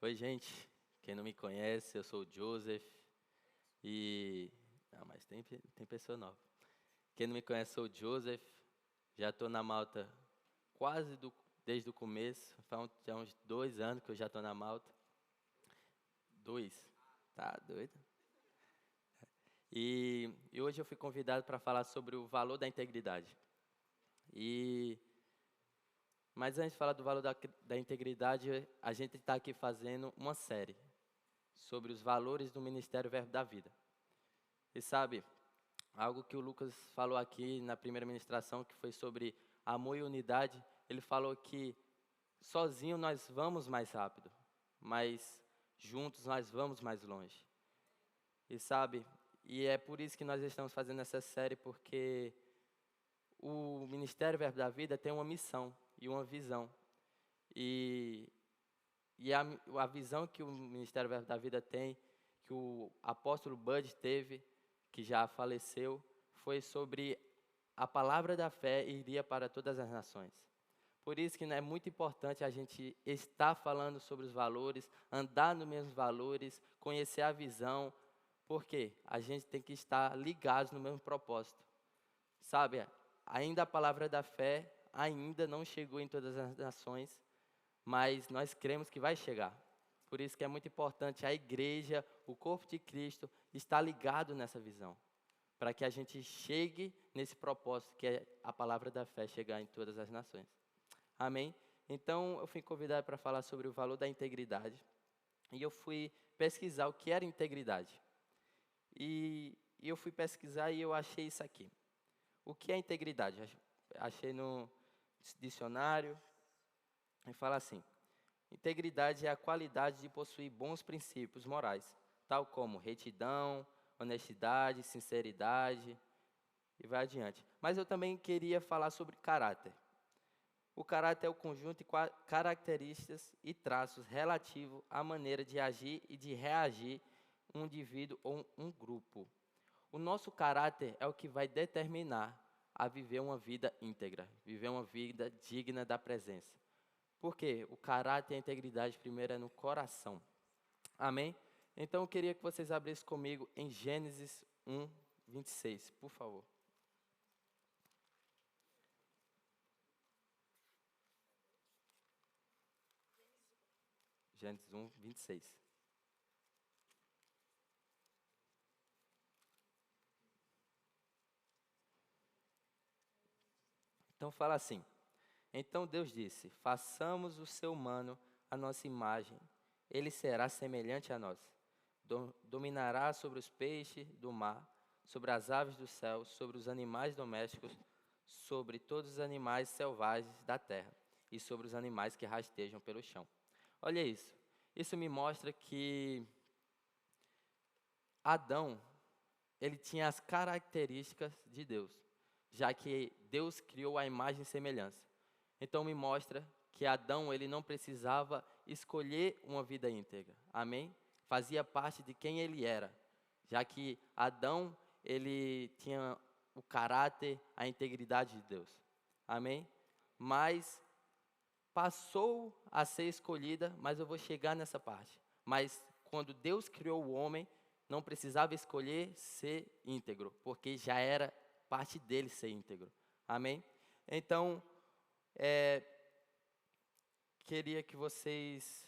Oi, gente. Quem não me conhece, eu sou o Joseph. E. Não, mas tem pessoa nova. Quem não me conhece, sou o Joseph. Já estou na Malta quase desde o começo. Faz já uns 2 anos que eu já estou na Malta. 2. Tá doido? E hoje eu fui convidado para falar sobre o valor da integridade. E mas antes de falar do valor da integridade, a gente está aqui fazendo uma série sobre os valores do Ministério Verbo da Vida. E sabe, algo que o Lucas falou aqui na primeira ministração, que foi sobre amor e unidade, ele falou que sozinho nós vamos mais rápido, mas juntos nós vamos mais longe. E sabe, e é por isso que nós estamos fazendo essa série, porque o Ministério Verbo da Vida tem uma missão e uma visão. E, e a visão que o Ministério Verbo da Vida tem, que o apóstolo Bud teve, que já faleceu, foi sobre a palavra da fé iria para todas as nações. Por isso que é muito importante a gente estar falando sobre os valores, andar nos mesmos valores, conhecer a visão, porque a gente tem que estar ligados no mesmo propósito. Sabe, ainda a palavra da fé ainda não chegou em todas as nações, mas nós cremos que vai chegar. Por isso que é muito importante a igreja, o corpo de Cristo, estar ligado nessa visão, para que a gente chegue nesse propósito que é a palavra da fé chegar em todas as nações. Amém? Então, eu fui convidado para falar sobre o valor da integridade, e eu fui pesquisar o que era integridade. E eu fui pesquisar e eu achei isso aqui. O que é integridade? Achei no dicionário, e fala assim: integridade é a qualidade de possuir bons princípios morais, tal como retidão, honestidade, sinceridade, e vai adiante. Mas eu também queria falar sobre caráter. O caráter é o conjunto de características e traços relativos à maneira de agir e de reagir um indivíduo ou um grupo. O nosso caráter é o que vai determinar a viver uma vida íntegra, viver uma vida digna da presença. Porque o caráter e a integridade primeiro é no coração. Amém? Então eu queria que vocês abrissem comigo em Gênesis 1, 26, por favor. Gênesis 1, 26. Então fala assim: então Deus disse: façamos o ser humano à nossa imagem, ele será semelhante a nós. Dominará sobre os peixes do mar, sobre as aves do céu, sobre os animais domésticos, sobre todos os animais selvagens da terra e sobre os animais que rastejam pelo chão. Olha isso. Isso me mostra que Adão, ele tinha as características de Deus, já que Deus criou a imagem e semelhança. Então me mostra que Adão, ele não precisava escolher uma vida íntegra. Amém? Fazia parte de quem ele era, já que Adão, ele tinha o caráter, a integridade de Deus. Amém? Mas passou a ser escolhida, mas eu vou chegar nessa parte. Mas quando Deus criou o homem, não precisava escolher ser íntegro, porque já era parte dele ser íntegro. Amém? Então, queria que vocês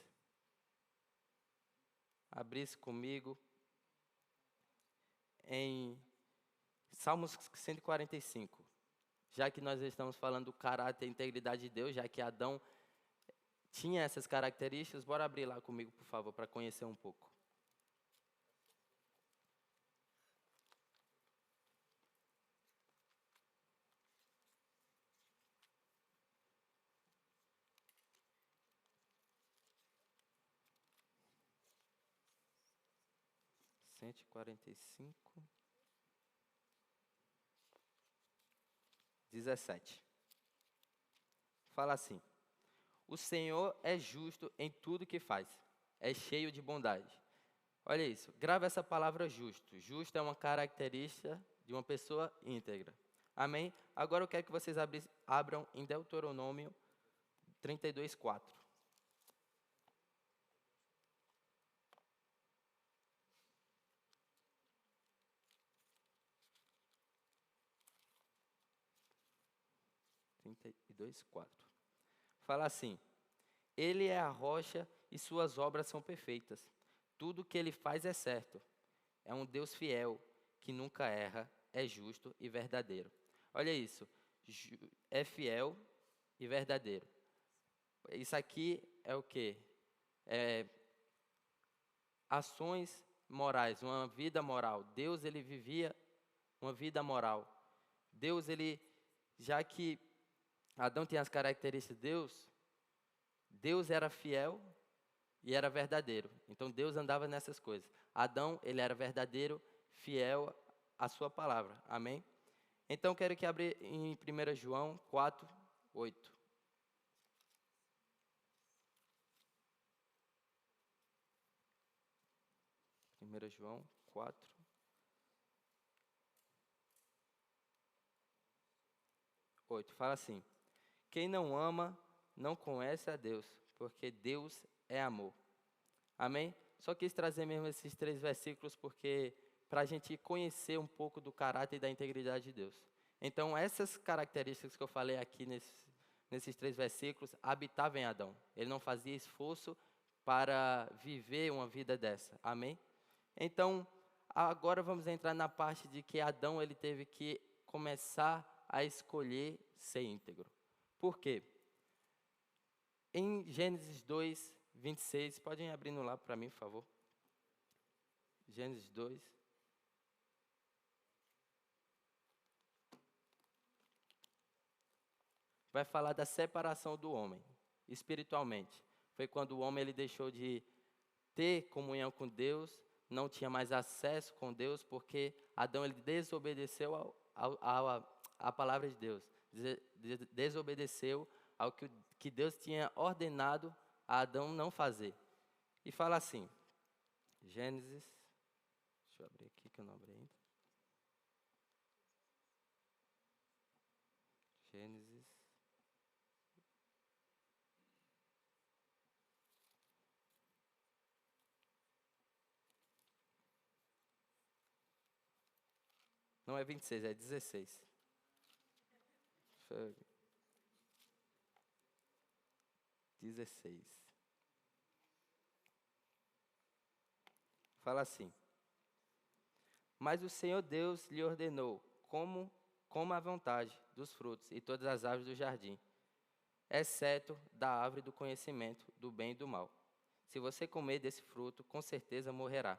abrissem comigo em Salmos 145. Já que nós estamos falando do caráter e integridade de Deus, já que Adão tinha essas características, bora abrir lá comigo, por favor, para conhecer um pouco. Cento e 17. Fala assim: o Senhor é justo em tudo que faz, é cheio de bondade. Olha isso, grava essa palavra justo. Justo é uma característica de uma pessoa íntegra. Amém? Agora eu quero que vocês abram em Deuteronômio 32:4. 32, 4. Fala assim: Ele é a rocha e suas obras são perfeitas. Tudo que ele faz é certo. É um Deus fiel, que nunca erra, é justo e verdadeiro. Olha isso. É fiel e verdadeiro. Isso aqui é o quê? É ações morais, uma vida moral. Deus, ele vivia uma vida moral. Deus, ele, já que Adão tinha as características de Deus era fiel e era verdadeiro. Então Deus andava nessas coisas. Adão, ele era verdadeiro, fiel à sua palavra. Amém? Então quero que abra em 1 João 4, 8. 1 João 4, 8. Fala assim: Quem não ama, não conhece a Deus, porque Deus é amor. Amém? Só quis trazer mesmo esses 3 versículos, porque para a gente conhecer um pouco do caráter e da integridade de Deus. Então, essas características que eu falei aqui nesses 3 versículos, habitavam em Adão. Ele não fazia esforço para viver uma vida dessa. Amém? Então, agora vamos entrar na parte de que Adão ele teve que começar a escolher ser íntegro. Por quê? Em Gênesis 2, 26, podem abrir no lá para mim, por favor. Gênesis 2. Vai falar da separação do homem, espiritualmente. Foi quando o homem ele deixou de ter comunhão com Deus, não tinha mais acesso com Deus, porque Adão ele desobedeceu à palavra de Deus. Desobedeceu ao que Deus tinha ordenado a Adão não fazer. E fala assim, Gênesis, deixa eu abrir aqui que eu não abri ainda. Gênesis. Não é 26, é 16. 16. Fala assim: Mas o Senhor Deus lhe ordenou, coma à vontade dos frutos e todas as árvores do jardim, exceto da árvore do conhecimento do bem e do mal. Se você comer desse fruto, com certeza morrerá.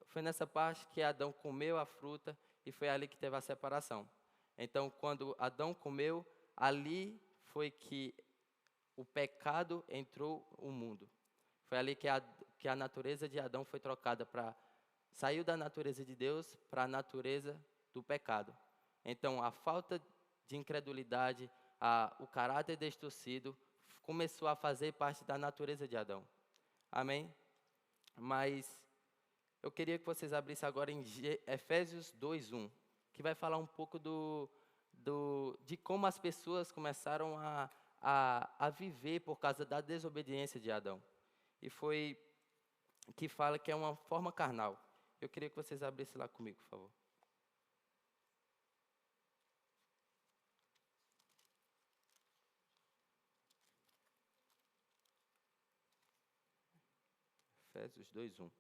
Foi nessa parte que Adão comeu a fruta e foi ali que teve a separação. Então, quando Adão comeu, ali foi que o pecado entrou no mundo. Foi ali que a natureza de Adão foi trocada saiu da natureza de Deus para a natureza do pecado. Então, a falta de incredulidade, o caráter distorcido, começou a fazer parte da natureza de Adão. Amém? Mas eu queria que vocês abrissem agora em Efésios 2:1, que vai falar um pouco de como as pessoas começaram a viver por causa da desobediência de Adão. E foi que fala que é uma forma carnal. Eu queria que vocês abrissem lá comigo, por favor. Efésios 2:1.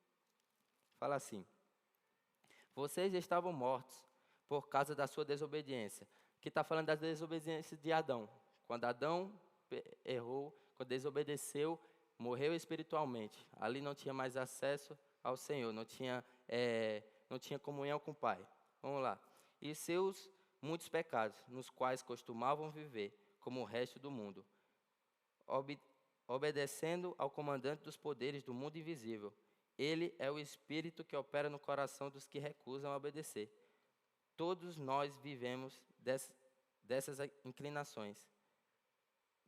Fala assim: Vocês estavam mortos por causa da sua desobediência. Que está falando da desobediência de Adão. Quando Adão errou, quando desobedeceu, morreu espiritualmente. Ali não tinha mais acesso ao Senhor, não tinha comunhão com o Pai. Vamos lá. E seus muitos pecados, nos quais costumavam viver, como o resto do mundo, obedecendo ao comandante dos poderes do mundo invisível. Ele é o Espírito que opera no coração dos que recusam obedecer. Todos nós vivemos dessas inclinações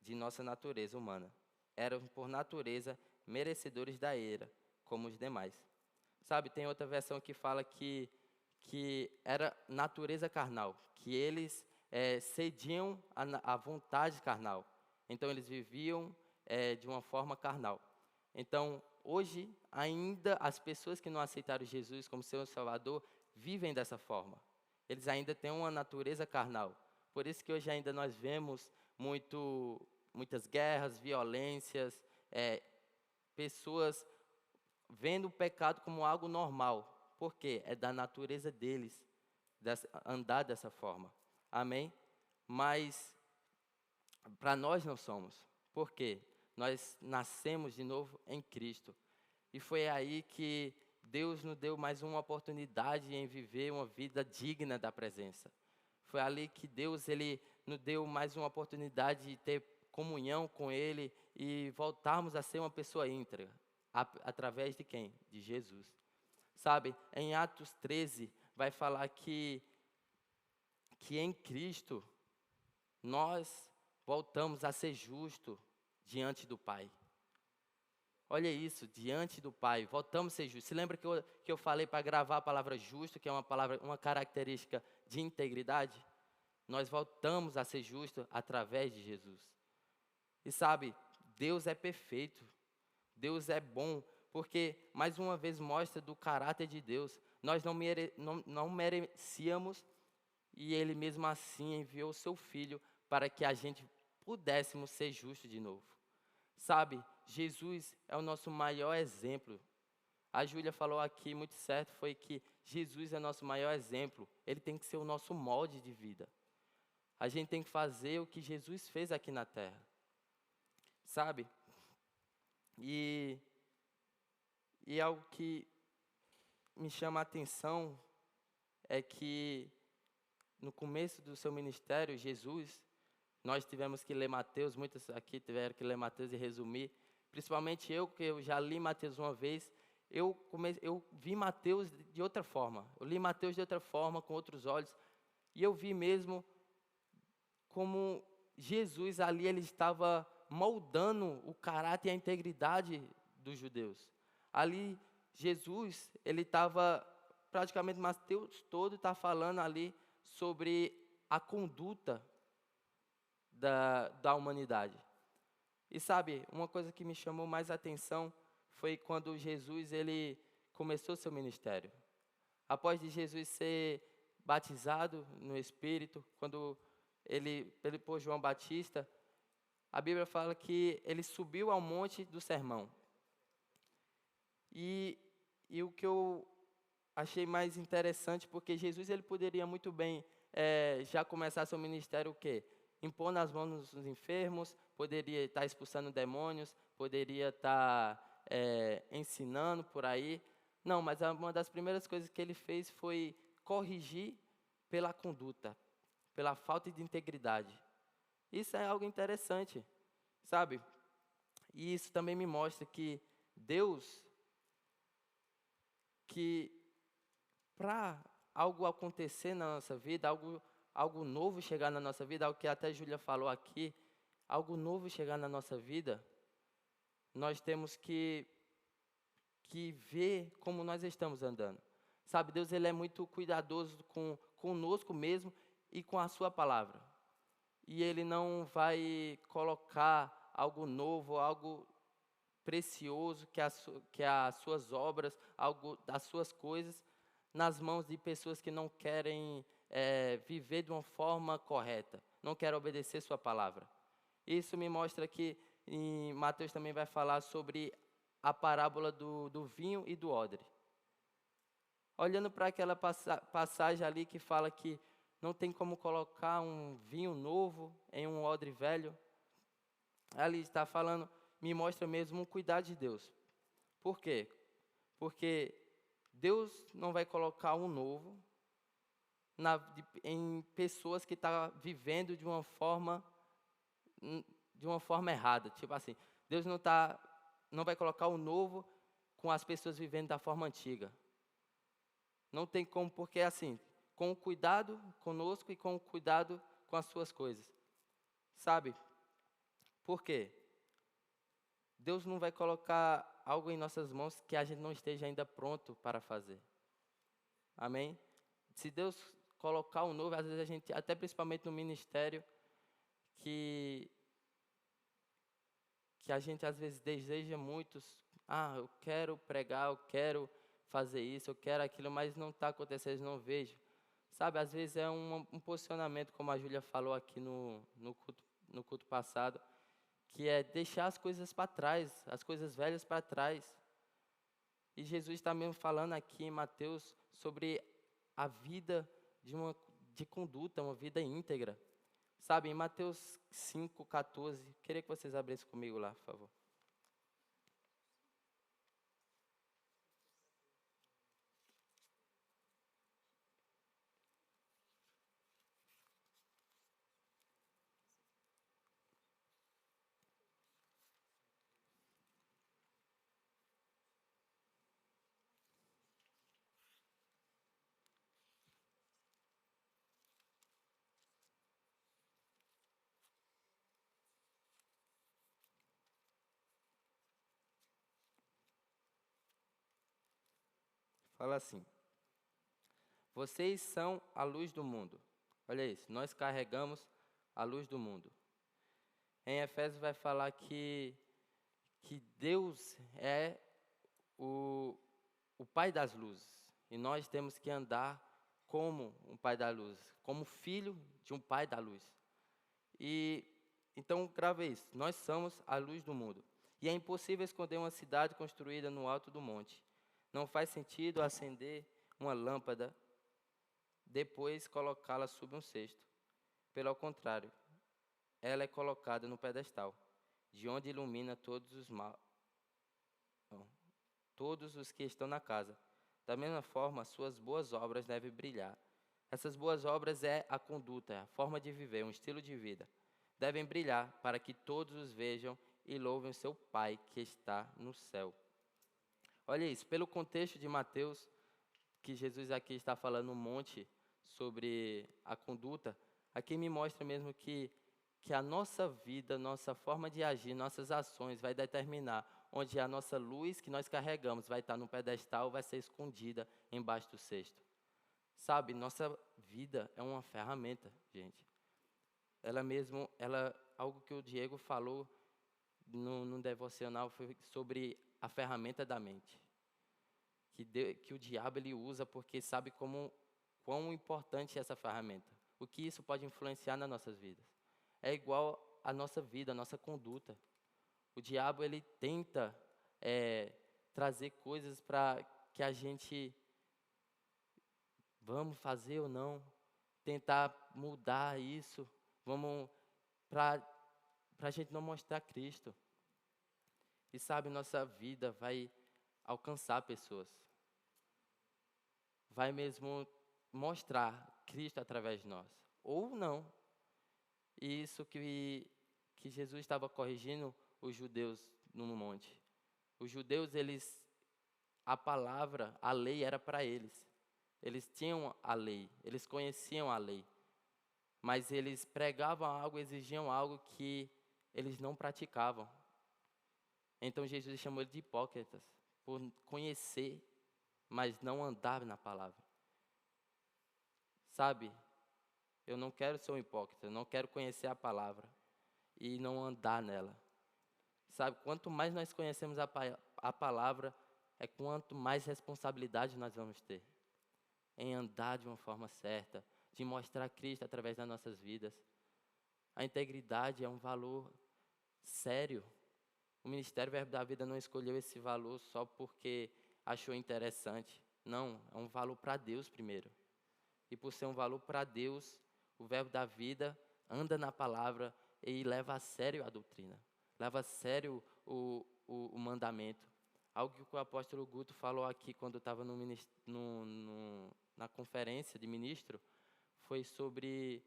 de nossa natureza humana. Eram, por natureza, merecedores da ira, como os demais. Sabe, tem outra versão que fala que era natureza carnal, que eles cediam à vontade carnal. Então, eles viviam de uma forma carnal. Então, hoje, ainda as pessoas que não aceitaram Jesus como seu Salvador vivem dessa forma. Eles ainda têm uma natureza carnal. Por isso que hoje ainda nós vemos muitas guerras, violências, pessoas vendo o pecado como algo normal. Por quê? É da natureza deles andar dessa forma. Amém? Mas para nós não somos. Por quê? Nós nascemos de novo em Cristo. E foi aí que Deus nos deu mais uma oportunidade em viver uma vida digna da presença. Foi ali que Deus nos deu mais uma oportunidade de ter comunhão com Ele e voltarmos a ser uma pessoa íntegra. Através de quem? De Jesus. Sabe, em Atos 13, vai falar que em Cristo nós voltamos a ser justos diante do Pai. Olha isso, diante do Pai, voltamos a ser justos. Se lembra que eu falei para gravar a palavra justo, que é uma característica de integridade? Nós voltamos a ser justos através de Jesus. E sabe, Deus é perfeito, Deus é bom, porque mais uma vez mostra do caráter de Deus. Nós não merecíamos, e Ele mesmo assim enviou o seu Filho para que a gente pudéssemos ser justos de novo. Sabe, Jesus é o nosso maior exemplo. A Júlia falou aqui, muito certo, foi que Jesus é o nosso maior exemplo. Ele tem que ser o nosso molde de vida. A gente tem que fazer o que Jesus fez aqui na terra. Sabe? E algo que me chama a atenção é que no começo do seu ministério, Jesus, nós tivemos que ler Mateus, muitos aqui tiveram que ler Mateus e resumir. Principalmente eu, que eu já li Mateus uma vez, eu vi Mateus de outra forma. Eu li Mateus de outra forma, com outros olhos. E eu vi mesmo como Jesus ali, ele estava moldando o caráter e a integridade dos judeus. Ali, Jesus, ele estava, praticamente Mateus todo está falando ali sobre a conduta da humanidade. E sabe, uma coisa que me chamou mais atenção foi quando Jesus ele começou seu ministério. Após de Jesus ser batizado no Espírito, quando ele por João Batista, a Bíblia fala que ele subiu ao monte do sermão. E o que eu achei mais interessante, porque Jesus ele poderia muito bem já começar seu ministério o quê? Impondo as mãos nos enfermos, poderia estar expulsando demônios, poderia estar ensinando por aí. Não, mas uma das primeiras coisas que ele fez foi corrigir pela conduta, pela falta de integridade. Isso é algo interessante, sabe? E isso também me mostra que Deus, que para algo acontecer na nossa vida, algo novo chegar na nossa vida, algo que até a Júlia falou aqui, algo novo chegar na nossa vida, nós temos que ver como nós estamos andando. Sabe, Deus ele é muito cuidadoso conosco mesmo e com a sua palavra. E Ele não vai colocar algo novo, algo precioso, que as suas obras, algo das suas coisas, nas mãos de pessoas que não querem viver de uma forma correta, não querem obedecer sua palavra. Isso me mostra que em Mateus também vai falar sobre a parábola do vinho e do odre. Olhando para aquela passagem ali que fala que não tem como colocar um vinho novo em um odre velho. Ali está falando, me mostra mesmo um cuidado de Deus. Por quê? Porque Deus não vai colocar um novo em pessoas que estão vivendo de uma forma errada. Tipo assim, Deus não vai colocar o novo com as pessoas vivendo da forma antiga. Não tem como, porque assim, com o cuidado conosco e com o cuidado com as suas coisas. Sabe? Por quê? Deus não vai colocar algo em nossas mãos que a gente não esteja ainda pronto para fazer. Amém? Se Deus colocar um novo, às vezes a gente, até principalmente no ministério, que a gente às vezes deseja muitos, eu quero pregar, eu quero fazer isso, eu quero aquilo, mas não está acontecendo, não vejo. Sabe, às vezes é um posicionamento, como a Júlia falou aqui no culto passado, que é deixar as coisas para trás, as coisas velhas para trás. E Jesus está mesmo falando aqui em Mateus sobre a vida de conduta, uma vida íntegra. Sabe, em Mateus 5,14, queria que vocês abrissem comigo lá, por favor. Fala assim: vocês são a luz do mundo. Olha isso, nós carregamos a luz do mundo. Em Efésios vai falar que Deus é o Pai das luzes. E nós temos que andar como um Pai da luz, como filho de um Pai da luz. E então, grave isso, nós somos a luz do mundo. E é impossível esconder uma cidade construída no alto do monte. Não faz sentido acender uma lâmpada, depois colocá-la sob um cesto. Pelo contrário, ela é colocada no pedestal, de onde ilumina todos os que estão na casa. Da mesma forma, suas boas obras devem brilhar. Essas boas obras é a conduta, é a forma de viver, um estilo de vida. Devem brilhar para que todos os vejam e louvem o seu Pai que está no céu. Olha isso, pelo contexto de Mateus, que Jesus aqui está falando um monte sobre a conduta, aqui me mostra mesmo que a nossa vida, nossa forma de agir, nossas ações vai determinar onde a nossa luz que nós carregamos vai estar no pedestal, vai ser escondida embaixo do cesto. Sabe, nossa vida é uma ferramenta, gente. Algo que o Diego falou no devocional foi sobre a ferramenta da mente. Que o diabo ele usa porque sabe quão importante é essa ferramenta. O que isso pode influenciar nas nossas vidas. É igual a nossa vida, a nossa conduta. O diabo ele tenta trazer coisas para que a gente vamos fazer ou não, tentar mudar isso, vamos para a gente não mostrar Cristo. E sabe, nossa vida vai alcançar pessoas. Vai mesmo mostrar Cristo através de nós. Ou não. E isso que Jesus estava corrigindo os judeus no monte. Os judeus, a palavra, a lei era para eles. Eles tinham a lei, eles conheciam a lei. Mas eles pregavam algo, exigiam algo que eles não praticavam. Então Jesus chamou eles de hipócritas, por conhecer, mas não andar na palavra. Sabe, eu não quero ser um hipócrita, eu não quero conhecer a palavra e não andar nela. Sabe, quanto mais nós conhecemos a palavra, é quanto mais responsabilidade nós vamos ter em andar de uma forma certa, de mostrar Cristo através das nossas vidas. A integridade é um valor sério. O Ministério Verbo da Vida não escolheu esse valor só porque achou interessante. Não, é um valor para Deus primeiro. E por ser um valor para Deus, o Verbo da Vida anda na palavra e leva a sério a doutrina. Leva a sério o mandamento. Algo que o apóstolo Guto falou aqui quando estava na conferência de ministro, foi sobre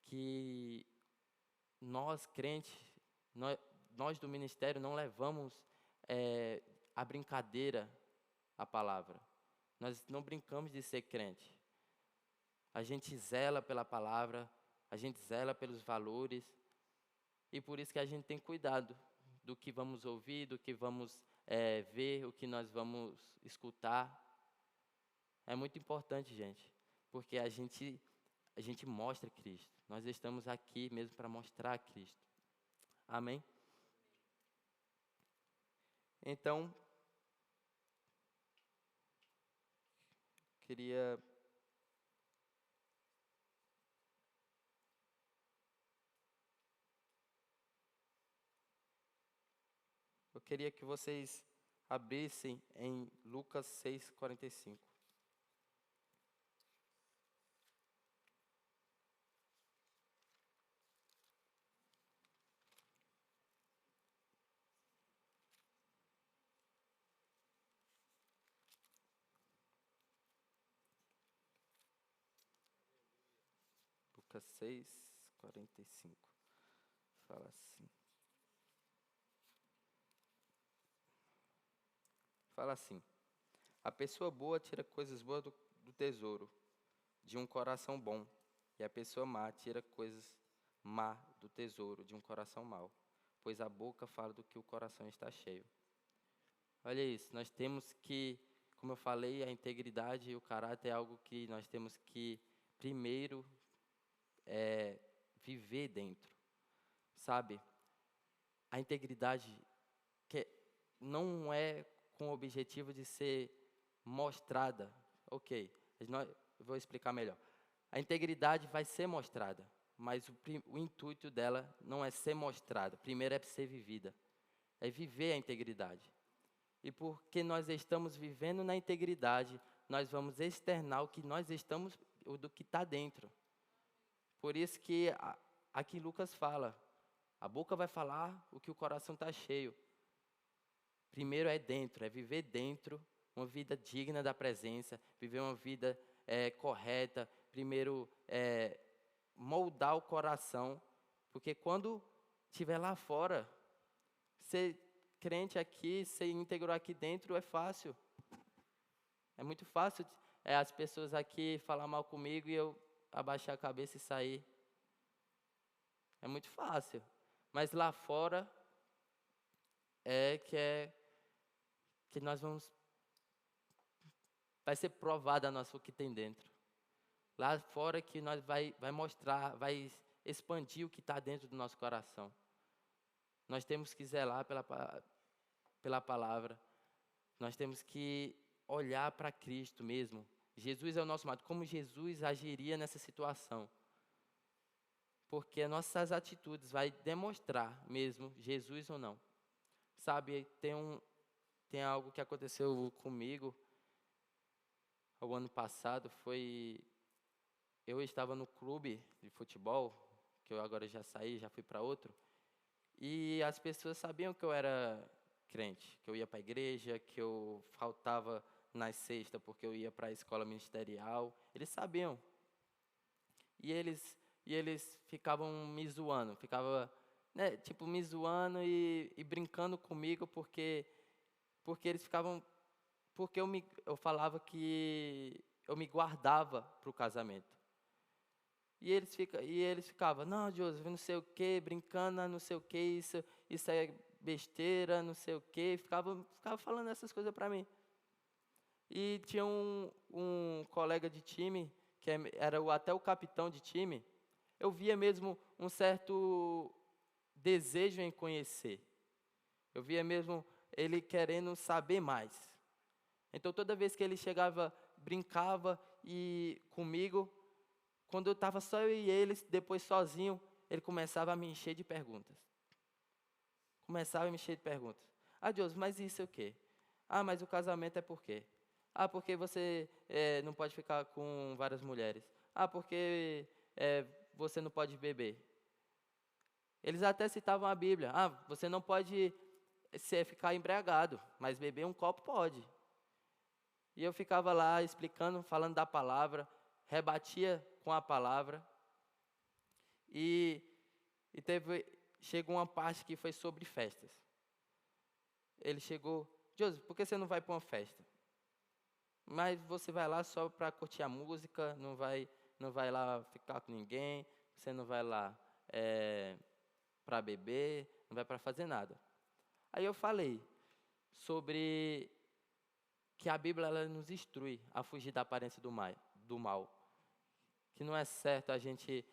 que nós, crentes, nós do ministério não levamos a brincadeira a palavra. Nós não brincamos de ser crente. A gente zela pela palavra, a gente zela pelos valores, e por isso que a gente tem cuidado do que vamos ouvir, do que vamos ver, o que nós vamos escutar. É muito importante, gente, porque a gente mostra Cristo. Nós estamos aqui mesmo para mostrar Cristo. Amém? Então, queria queria que vocês abrissem em Lucas 6:45. Lucas 6:45. Fala assim. Fala assim: a pessoa boa tira coisas boas do tesouro, de um coração bom, e a pessoa má tira coisas má do tesouro, de um coração mau, pois a boca fala do que o coração está cheio. Olha isso, nós temos que, como eu falei, a integridade e o caráter é algo que nós temos que, primeiro, viver dentro, sabe? A integridade que não é com o objetivo de ser mostrada. Ok, eu vou explicar melhor. A integridade vai ser mostrada, mas o intuito dela não é ser mostrada. Primeiro é ser vivida. É viver a integridade. E porque nós estamos vivendo na integridade, nós vamos externar o que nós estamos, do que está dentro. Por isso que aqui Lucas fala, a boca vai falar o que o coração está cheio. Primeiro é dentro, é viver dentro, uma vida digna da presença, viver uma vida correta. Primeiro, moldar o coração, porque quando estiver lá fora, ser crente aqui, ser íntegro aqui dentro é fácil. É muito fácil as pessoas aqui falar mal comigo e eu abaixar a cabeça e sair. É muito fácil. Mas lá fora que nós vamos... Vai ser provado o que tem dentro. Lá fora que nós vai mostrar, vai expandir o que está dentro do nosso coração. Nós temos que zelar pela palavra. Nós temos que olhar para Cristo mesmo. Jesus é o nosso modo. Como Jesus agiria nessa situação? Porque as nossas atitudes vai demonstrar mesmo Jesus ou não. Sabe, tem algo que aconteceu comigo o ano passado, eu estava no clube de futebol, que eu agora já saí, já fui para outro, e as pessoas sabiam que eu era crente, que eu ia para a igreja, que eu faltava nas sextas porque eu ia para a escola ministerial, eles sabiam. E eles ficavam me zoando, me zoando e brincando comigo porque eles ficavam... Porque eu falava que eu me guardava para o casamento. E eles ficavam, não, Joseph, não sei o quê, brincando, não sei o quê, isso é besteira, não sei o quê. Ficava falando essas coisas para mim. E tinha um colega de time, que era até o capitão de time, eu via mesmo um certo desejo em conhecer. Eu via mesmo ele querendo saber mais. Então, toda vez que ele chegava, brincava comigo, quando eu estava só eu e ele, depois sozinho, ele começava a me encher de perguntas. Ah, Deus, mas isso é o quê? Ah, mas o casamento é por quê? Ah, porque você não pode ficar com várias mulheres. Ah, porque você não pode beber. Eles até citavam a Bíblia. Ah, você não pode ficar embriagado, mas beber um copo pode. E eu ficava lá explicando, falando da palavra, rebatia com a palavra. E chegou uma parte que foi sobre festas. Ele chegou, Joseph, por que você não vai para uma festa? Mas você vai lá só para curtir a música, não vai lá ficar com ninguém, você não vai lá para beber, não vai para fazer nada. Aí eu falei sobre que a Bíblia ela nos instrui a fugir da aparência do mal. Que não é certo a gente...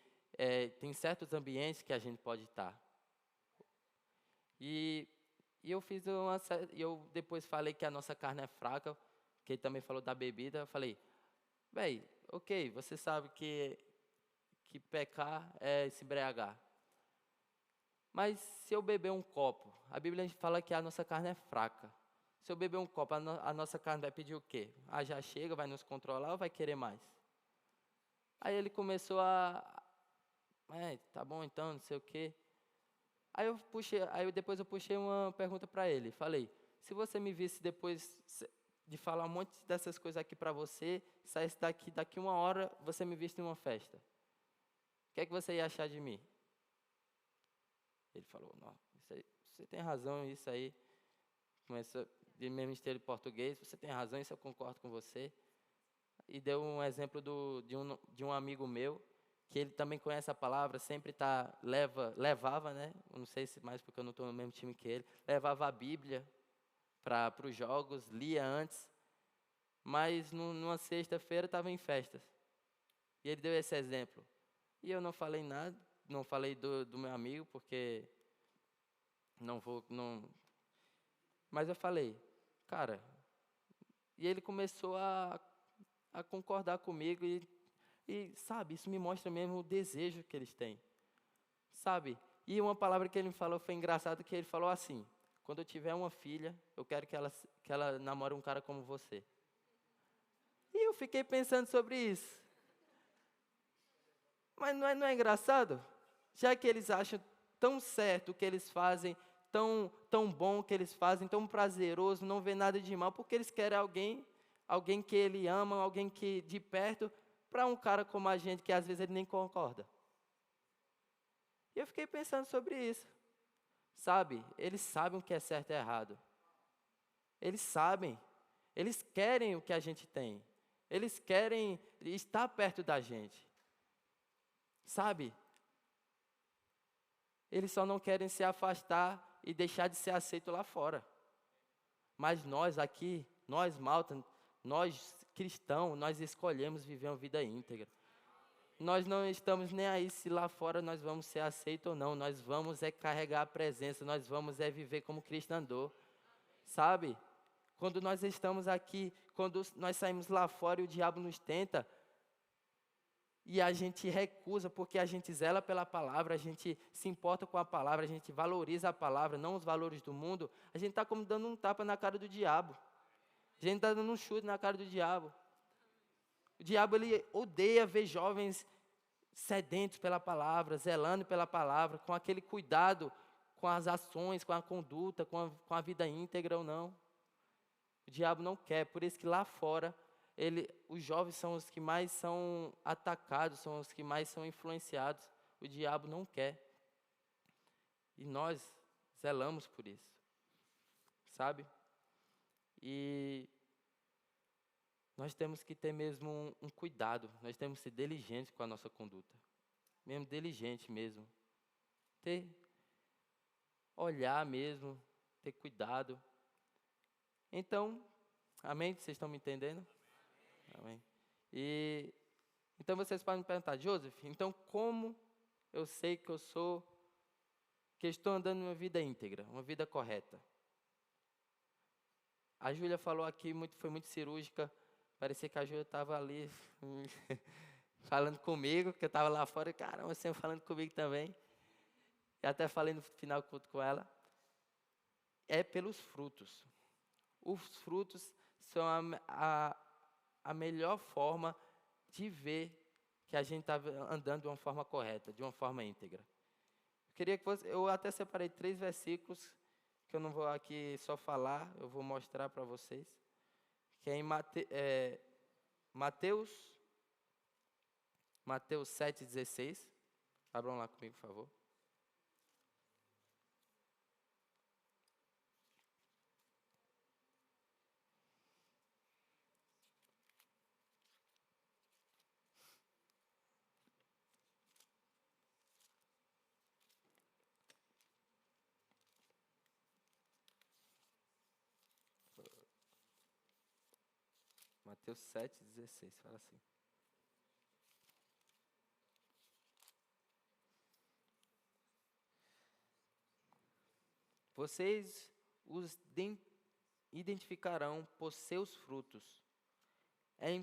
tem certos ambientes que a gente pode estar. E eu depois falei que a nossa carne é fraca, que ele também falou da bebida. Eu falei, ok, você sabe que pecar é se embriagar. Mas se eu beber um copo, a Bíblia fala que a nossa carne é fraca. Se eu beber um copo, a nossa carne vai pedir o quê? Ah, já chega, vai nos controlar ou vai querer mais? Aí ele começou tá bom então, não sei o quê. Depois eu puxei uma pergunta para ele. Falei, se você me visse depois de falar um monte dessas coisas aqui para você, saísse daqui 1 hora, você me visse em uma festa. O que é que você ia achar de mim? Ele falou, não, isso aí, você tem razão, isso aí. Começou de mesmo estilo português, você tem razão, isso eu concordo com você. E deu um exemplo de um amigo meu, que ele também conhece a palavra, sempre levava, né? Eu não sei se mais porque eu não estou no mesmo time que ele, levava a Bíblia para os jogos, lia antes, mas numa sexta-feira estava em festas. E ele deu esse exemplo. E eu não falei nada, não falei do meu amigo, porque não. Mas eu falei, cara, e ele começou a concordar comigo e, sabe, isso me mostra mesmo o desejo que eles têm, sabe? E uma palavra que ele me falou foi engraçado, que ele falou assim, quando eu tiver uma filha, eu quero que ela namore um cara como você. E eu fiquei pensando sobre isso. Mas não é engraçado? Já que eles acham tão certo o que eles fazem, tão bom o que eles fazem, tão prazeroso, não vê nada de mal, porque eles querem alguém que ele ama, alguém que de perto, para um cara como a gente, que às vezes ele nem concorda. E eu fiquei pensando sobre isso. Sabe, eles sabem o que é certo e errado. Eles sabem. Eles querem o que a gente tem. Eles querem estar perto da gente. Sabe? Eles só não querem se afastar e deixar de ser aceito lá fora. Mas nós aqui, nós Malta, nós cristãos, nós escolhemos viver uma vida íntegra. Nós não estamos nem aí se lá fora nós vamos ser aceitos ou não. Nós vamos carregar a presença, nós vamos viver como Cristo andou. Sabe? Quando nós estamos aqui, quando nós saímos lá fora e o diabo nos tenta, e a gente recusa porque a gente zela pela palavra, a gente se importa com a palavra, a gente valoriza a palavra, não os valores do mundo, a gente está como dando um tapa na cara do diabo. A gente está dando um chute na cara do diabo. O diabo, ele odeia ver jovens sedentos pela palavra, zelando pela palavra, com aquele cuidado com as ações, com a conduta, com a vida íntegra ou não. O diabo não quer, por isso que lá fora, os jovens são os que mais são atacados, são os que mais são influenciados. O diabo não quer. E nós zelamos por isso, sabe? E nós temos que ter mesmo um cuidado, nós temos que ser diligentes com a nossa conduta. Mesmo diligente mesmo. Olhar mesmo, ter cuidado. Então, amém? Vocês estão me entendendo? Amém. E então vocês podem me perguntar, Joseph, então como eu sei que que estou andando uma vida íntegra, uma vida correta? A Júlia falou aqui, foi muito cirúrgica, parecia que a Júlia estava ali falando comigo, que eu estava lá fora, e caramba, você falando comigo também. E até falei no final do culto com ela. É pelos frutos. Os frutos são a melhor forma de ver que a gente está andando de uma forma correta, de uma forma íntegra. Eu até separei 3 versículos, que eu não vou aqui só falar, eu vou mostrar para vocês, que é em Mateus 7,16. Abram lá comigo, por favor. Mateus 7,16, fala assim. Vocês os identificarão por seus frutos. É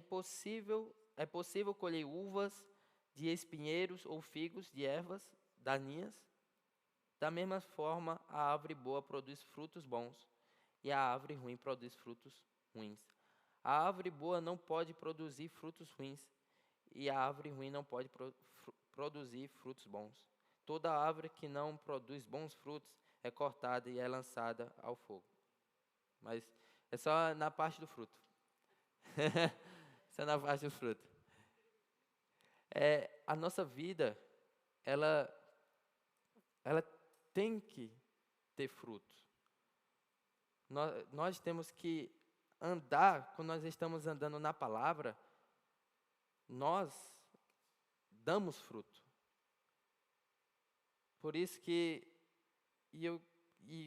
possível colher uvas de espinheiros ou figos de ervas daninhas? Da mesma forma, a árvore boa produz frutos bons, e a árvore ruim produz frutos ruins. A árvore boa não pode produzir frutos ruins, e a árvore ruim não pode produzir frutos bons. Toda árvore que não produz bons frutos é cortada e é lançada ao fogo. Mas é só na parte do fruto. Só na parte do fruto. A nossa vida, ela tem que ter frutos. Nós temos que andar, quando nós estamos andando na palavra, nós damos fruto. Por isso que,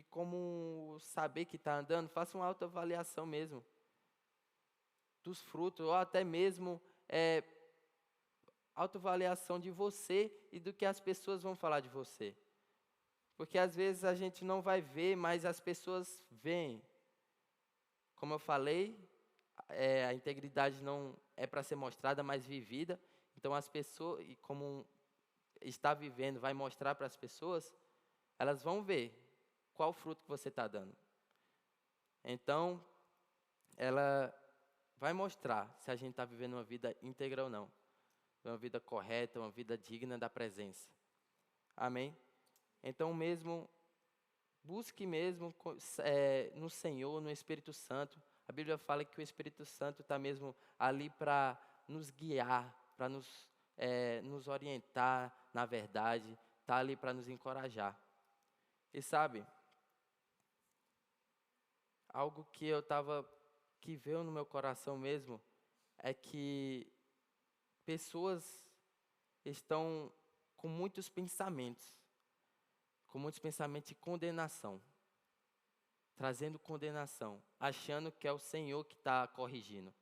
como saber que está andando, faça uma autoavaliação mesmo dos frutos, ou até mesmo autoavaliação de você e do que as pessoas vão falar de você. Porque às vezes a gente não vai ver, mas as pessoas veem. Como eu falei, a integridade não é para ser mostrada, mas vivida. Então as pessoas, e como está vivendo, vai mostrar para as pessoas, elas vão ver qual fruto que você está dando. Então, ela vai mostrar se a gente está vivendo uma vida íntegra ou não. Uma vida correta, uma vida digna da presença. Amém? Então busque mesmo no Senhor, no Espírito Santo. A Bíblia fala que o Espírito Santo está mesmo ali para nos guiar, para nos orientar na verdade, está ali para nos encorajar. E sabe, algo que veio no meu coração mesmo, é que pessoas estão com muitos pensamentos de condenação, trazendo condenação, achando que é o Senhor que está corrigindo.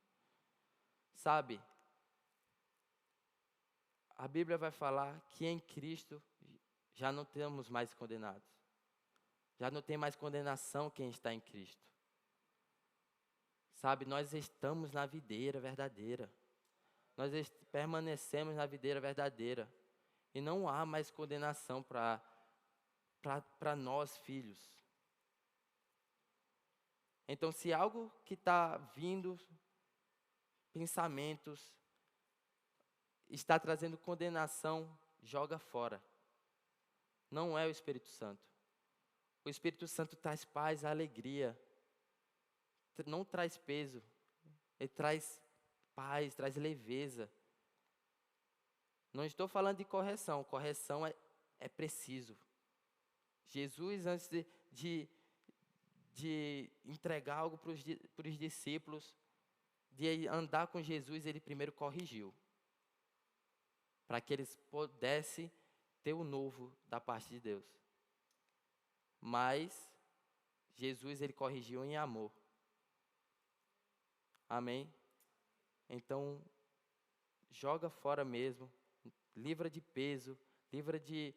Sabe, a Bíblia vai falar que em Cristo já não temos mais condenados. Já não tem mais condenação quem está em Cristo. Sabe, nós estamos na videira verdadeira. Nós permanecemos na videira verdadeira. E não há mais condenação para nós, filhos. Então, se algo que está vindo, pensamentos, está trazendo condenação, joga fora. Não é o Espírito Santo. O Espírito Santo traz paz, alegria. Não traz peso. Ele traz paz, traz leveza. Não estou falando de correção. Correção é preciso. Jesus, antes de entregar algo para os discípulos, de andar com Jesus, ele primeiro corrigiu. Para que eles pudessem ter o novo da parte de Deus. Mas Jesus, ele corrigiu em amor. Amém? Então, joga fora mesmo. Livra de peso. Livra de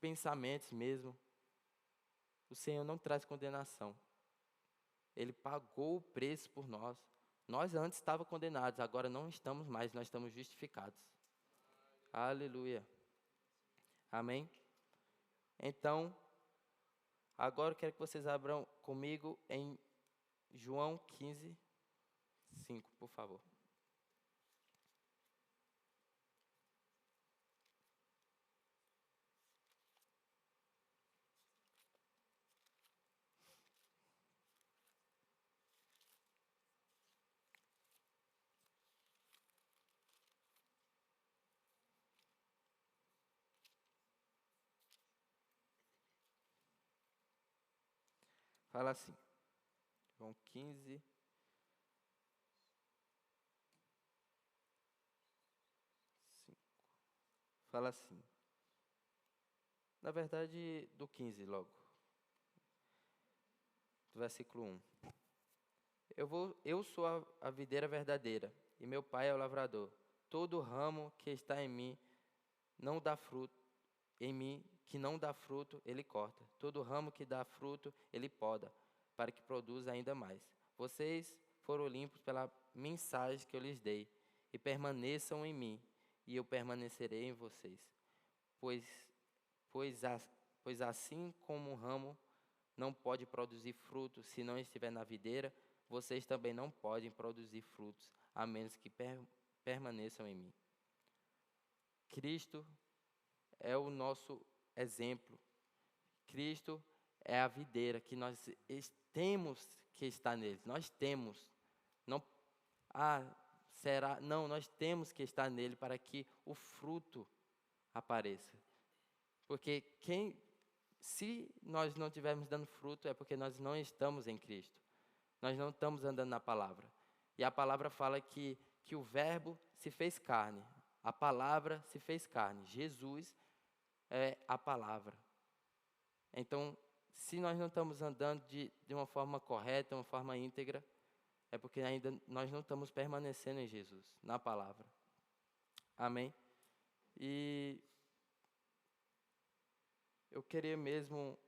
pensamentos mesmo. O Senhor não traz condenação. Ele pagou o preço por nós. Nós antes estávamos condenados, agora não estamos mais, nós estamos justificados. Aleluia. Amém? Então, agora eu quero que vocês abram comigo em João 15, 5, por favor. Fala assim, João 15, 5. Fala assim. Na verdade, do 15 logo. Do versículo 1. Eu sou a videira verdadeira, e meu pai é o lavrador. Todo ramo que está em mim não dá fruto, em mim que não dá fruto, ele corta. Todo ramo que dá fruto, ele poda, para que produza ainda mais. Vocês foram limpos pela mensagem que eu lhes dei, e permaneçam em mim, e eu permanecerei em vocês. Pois, pois assim como um ramo não pode produzir frutos se não estiver na videira, vocês também não podem produzir frutos, a menos que permaneçam em mim. Cristo é o nosso exemplo. Cristo é a videira que nós temos que estar nele. Nós temos. Não, será? Não, nós temos que estar nele para que o fruto apareça. Porque se nós não estivermos dando fruto, é porque nós não estamos em Cristo. Nós não estamos andando na palavra. E a palavra fala que o verbo se fez carne. A palavra se fez carne. Jesus é a palavra. Então, se nós não estamos andando de uma forma correta, uma forma íntegra, é porque ainda nós não estamos permanecendo em Jesus, na palavra. Amém? E eu queria mesmo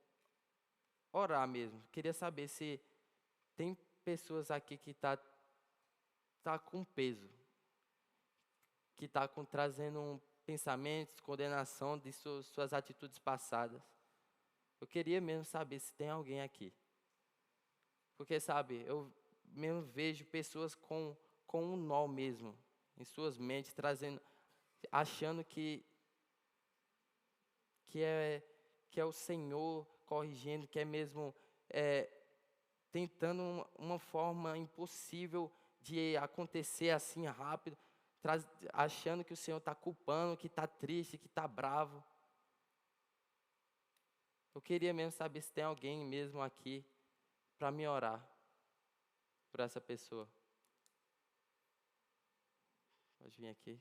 orar mesmo. Queria saber se tem pessoas aqui que tá com peso, que está trazendo pensamentos, condenação de suas atitudes passadas. Eu queria mesmo saber se tem alguém aqui. Porque, sabe, eu mesmo vejo pessoas com um nó mesmo em suas mentes, achando que é o Senhor corrigindo, que é mesmo tentando uma forma impossível de acontecer assim rápido, achando que o Senhor está culpando, que está triste, que está bravo. Eu queria mesmo saber se tem alguém mesmo aqui para me orar por essa pessoa. Pode vir aqui.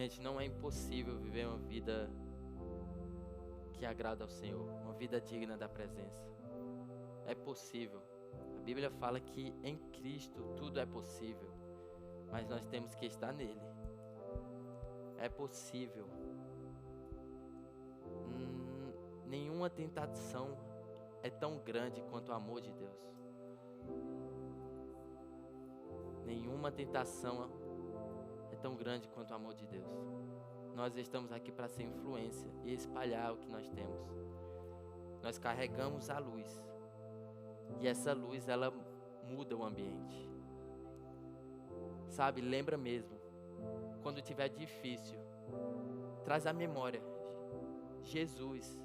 Gente, não é impossível viver uma vida que agrada ao Senhor, uma vida digna da presença. É possível. A Bíblia fala que em Cristo tudo é possível, mas nós temos que estar nele. É possível. Nenhuma tentação é tão grande quanto o amor de Deus. Nenhuma tentação é tão grande quanto o amor de Deus. Nós estamos aqui para ser influência e espalhar o que nós temos. Nós carregamos a luz. E essa luz, ela muda o ambiente. Sabe, lembra mesmo. Quando tiver difícil, traz à memória. Jesus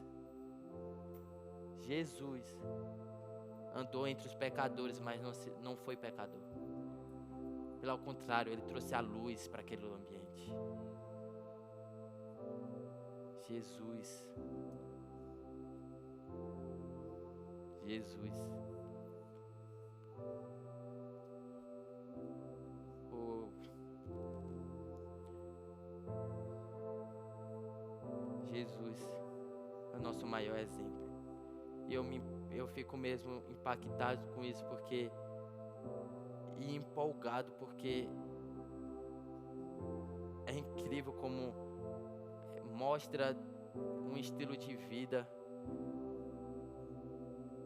andou entre os pecadores, mas não foi pecador. Pelo contrário, ele trouxe a luz para aquele ambiente. Jesus. Jesus é o nosso maior exemplo. E eu fico mesmo impactado com isso, e empolgado, porque é incrível como mostra um estilo de vida.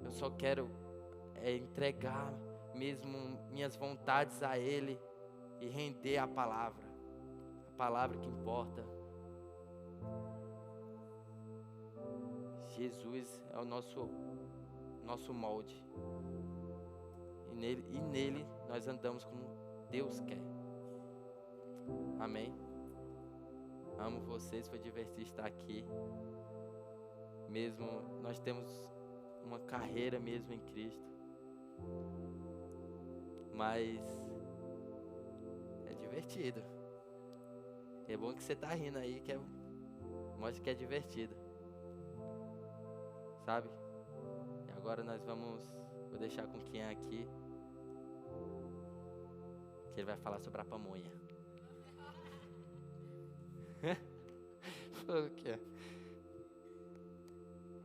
Eu só quero entregar mesmo minhas vontades a Ele e render a palavra que importa. Jesus é o nosso molde. E nele nós andamos como Deus quer. Amém? Amo vocês, foi divertido estar aqui. Mesmo nós temos uma carreira mesmo em Cristo. Mas é divertido. É bom que você tá rindo aí, mostra que é divertido. Sabe? E agora vou deixar com quem é aqui, que ele vai falar sobre a pamonha. O que é?